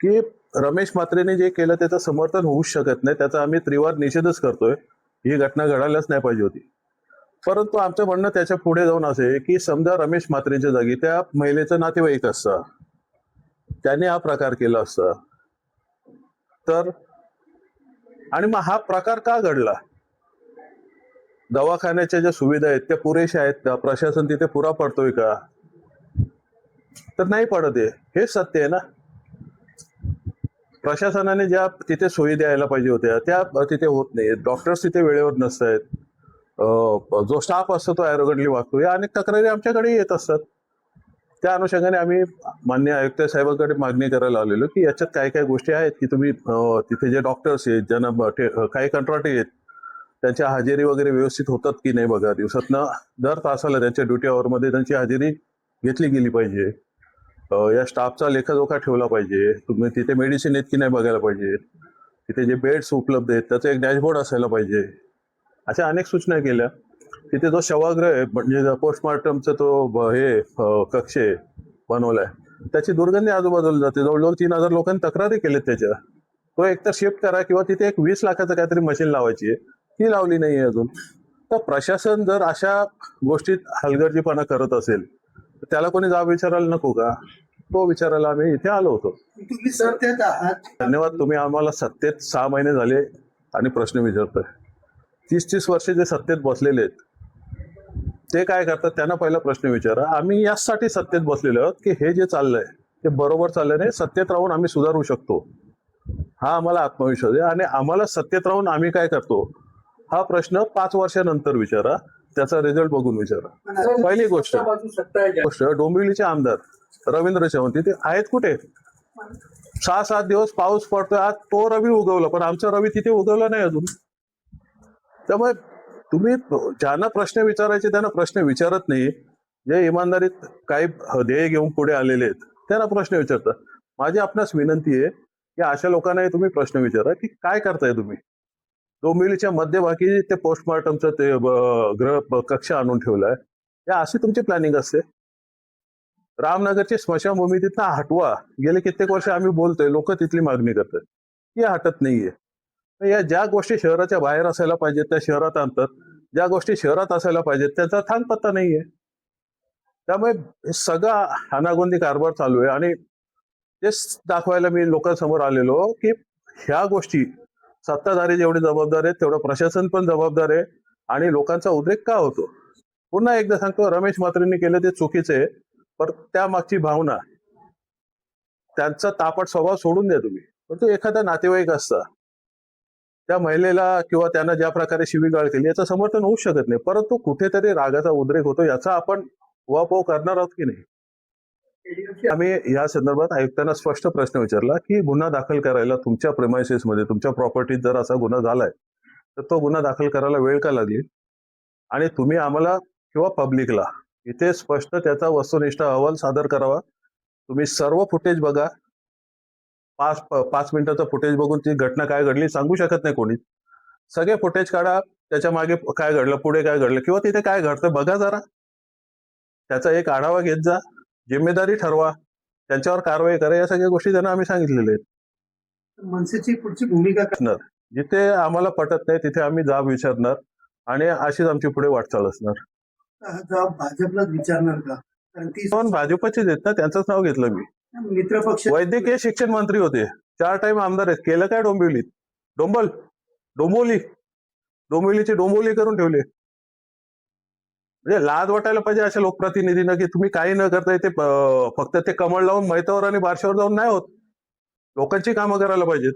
की रमेश म्हात्रेने जे केलं त्याचं समर्थन होऊच शकत नाही, त्याचा आम्ही त्रिवार निषेधच करतोय. ही घटना घडायलाच नाही पाहिजे होती. परंतु आमचं म्हणणं त्याच्या पुढे जाऊन असे आहे की समजा रमेश म्हात्रेच्या जागी त्या महिलेचं नातेवाईक असता, त्याने हा प्रकार केला असता तर, आणि मग हा प्रकार का घडला? दवाखान्याच्या ज्या सुविधा आहेत त्या पुरेशा आहेत का? प्रशासन तिथे पुरा पडतोय का? तर नाही पडत आहे. हेच सत्य आहे ना. प्रशासनाने ज्या तिथे सोयी द्यायला पाहिजे होत्या त्या तिथे होत नाही. डॉक्टर्स तिथे वेळेवर नसतायत. जो स्टाफ असतो तो ॲरोगंटली वागतो. या अनेक तक्रारी आमच्याकडे येत असतात. त्या अनुषंगाने आम्ही माननीय आयुक्त साहेबांकडे मागणी करायला आलेलो की याच्यात काय काय गोष्टी आहेत की तुम्ही तिथे जे डॉक्टर्स आहेत ज्यांना काही कंत्राटी आहेत त्यांच्या हजेरी वगैरे व्यवस्थित होतात की नाही बघा. दिवसातनं दर तासाला त्यांच्या ड्युटी आवरमध्ये त्यांची हजेरी घेतली गेली पाहिजे. या स्टाफचा लेखाजोखा ठेवला पाहिजे. तुम्ही तिथे मेडिसिन आहेत की नाही बघायला पाहिजे. तिथे जे बेड्स उपलब्ध आहेत त्याचा एक डॅशबोर्ड असायला पाहिजे. अशा अनेक सूचना केल्या. तिथे जो शवाग्रह आहे म्हणजे पोस्टमॉर्टमचा तो कक्ष आहे बनवलाय, त्याची दुर्गंधी आजूबाजूला जाते. जवळजवळ 3,000 लोकांनी तक्रारी केल्यात त्याच्या. तो एकतर शिफ्ट करा किंवा तिथे एक 20 लाखाचं काहीतरी मशीन लावायची आहे, ती लावली नाहीये अजून. तर प्रशासन जर अशा गोष्टीत हलगर्जीपणा करत असेल तर त्याला कोणी जाब विचारायला नको का? तो विचारायला आम्ही इथे आलो होतो. तुम्ही सत्तेत आहात. धन्यवाद. तुम्ही आम्हाला सत्तेत 6 महिने झाले आणि प्रश्न विचारताय. 30-30 वर्ष जे सत्तेत बसलेले आहेत ते काय करतात त्यांना पहिला प्रश्न विचारा. आम्ही यासाठी सत्तेत बसलेलो आहोत की हे जे चाललंय ते बरोबर चाललंय नाही, सत्तेत राहून आम्ही सुधारू शकतो, हा आम्हाला आत्मविश्वास आहे. आणि आम्हाला सत्तेत राहून आम्ही काय करतो हा प्रश्न 5 वर्षानंतर विचारा, त्याचा रिझल्ट बघून विचारा. पहिली गोष्ट डोंबिवलीचे आमदार रवींद्र चव्हाण तिथे आहेत कुठे? 6-7 दिवस पाऊस पडतोय, आज तो रवी उगवला पण आमचा रवी तिथे उगवला नाही अजून. त्यामुळे तुम्ही ज्यांना प्रश्न विचारायचे त्यांना प्रश्न विचारत नाही. जे इमानदारीत काही ध्येय घेऊन पुढे आलेले आहेत त्यांना प्रश्न विचारतात. माझी आपणास विनंती आहे की अशा लोकांना तुम्ही प्रश्न विचारा की काय करताय तुम्ही. डोंबिवलीच्या मध्यभागी ते पोस्टमॉर्टमचं ते ग्रह कक्ष आणून ठेवलाय. या अशी तुमची प्लॅनिंग असते. रामनगरची स्मशानभूमी तिथं हटवा. गेले कित्येक वर्ष आम्ही बोलतोय, लोक तिथली मागणी करतात, ती हटत नाहीये. या ज्या गोष्टी शहराच्या बाहेर असायला पाहिजेत त्या शहरात आणतात, ज्या गोष्टी शहरात असायला पाहिजेत त्यांचा थांगपत्ता नाहीये. त्यामुळे सगळा अनागोंदी कारभार चालू आहे. आणि तेच दाखवायला मी लोकांसमोर आलेलो की ह्या गोष्टी सत्ताधारी जेवढे जबाबदार आहेत तेवढं प्रशासन पण जबाबदार आहे. आणि लोकांचा उद्रेक का होतो? पुन्हा एकदा सांगतो, रमेश म्हात्रेंनी केलं ते चुकीचं आहे, पण त्यामागची भावना, त्यांचा तापट स्वभाव सोडून द्या तुम्ही. पण तो एखादा नातेवाईक असता, त्या महिलेला किंवा त्यांना ज्या प्रकारे शिवीगाळ केली याचं समर्थन होऊ शकत नाही, परंतु कुठेतरी रागाचा उद्रेक होतो याचा आपण उहापोह करणार आहोत की नाही. आम्ही या संदर्भात आयुक्तांना स्पष्ट प्रश्न विचारला की गुन्हा दाखल करायला तुमच्या प्रेमायसेस मध्ये तुमच्या प्रॉपर्टीत जर असा गुन्हा झालाय तर तो गुन्हा दाखल करायला वेळ का लागली? आणि तुम्ही आम्हाला किंवा पब्लिकला इथे स्पष्ट त्याचा वस्तुनिष्ठ अहवाल सादर करावा. तुम्ही सर्व फुटेज बघा. 5 मिनिटाचं फुटेज बघून ती घटना काय घडली सांगू शकत नाही कोणी. सगळे फुटेज काढा, त्याच्या मागे काय घडलं, पुढे काय घडलं किंवा तिथे काय घडतं बघा जरा. त्याचा एक आढावा घेत जा, जिम्मेदारी ठरवा, त्यांच्यावर कारवाई करा. या सगळ्या गोष्टी त्यांना आम्ही सांगितलेल्या आहेत. मनसेची पुढची भूमिका काय? जिथे आम्हाला पटत नाही तिथे आम्ही जाब विचारणार आणि अशीच आमची पुढे वाटचाल असणार. जबाब भाजपलाच विचारणार का? कारण ती पण भाजपचेच आहेत ना, त्यांचंच नाव घेतलं मी. मित्रपक्ष वैद्यकीय शिक्षण मंत्री होते, 4 टाइम आमदार आहेत. केलं काय डोंबिवलीत? डोंबिवलीची डोंबिवली करून ठेवली. म्हणजे लाज वाटायला पाहिजे अशा लोकप्रतिनिधींना की तुम्ही काही न करता ते फक्त ते कमळ लावून मैतावर आणि बारशावर जाऊन नाही होत. लोकांची कामं करायला पाहिजेत.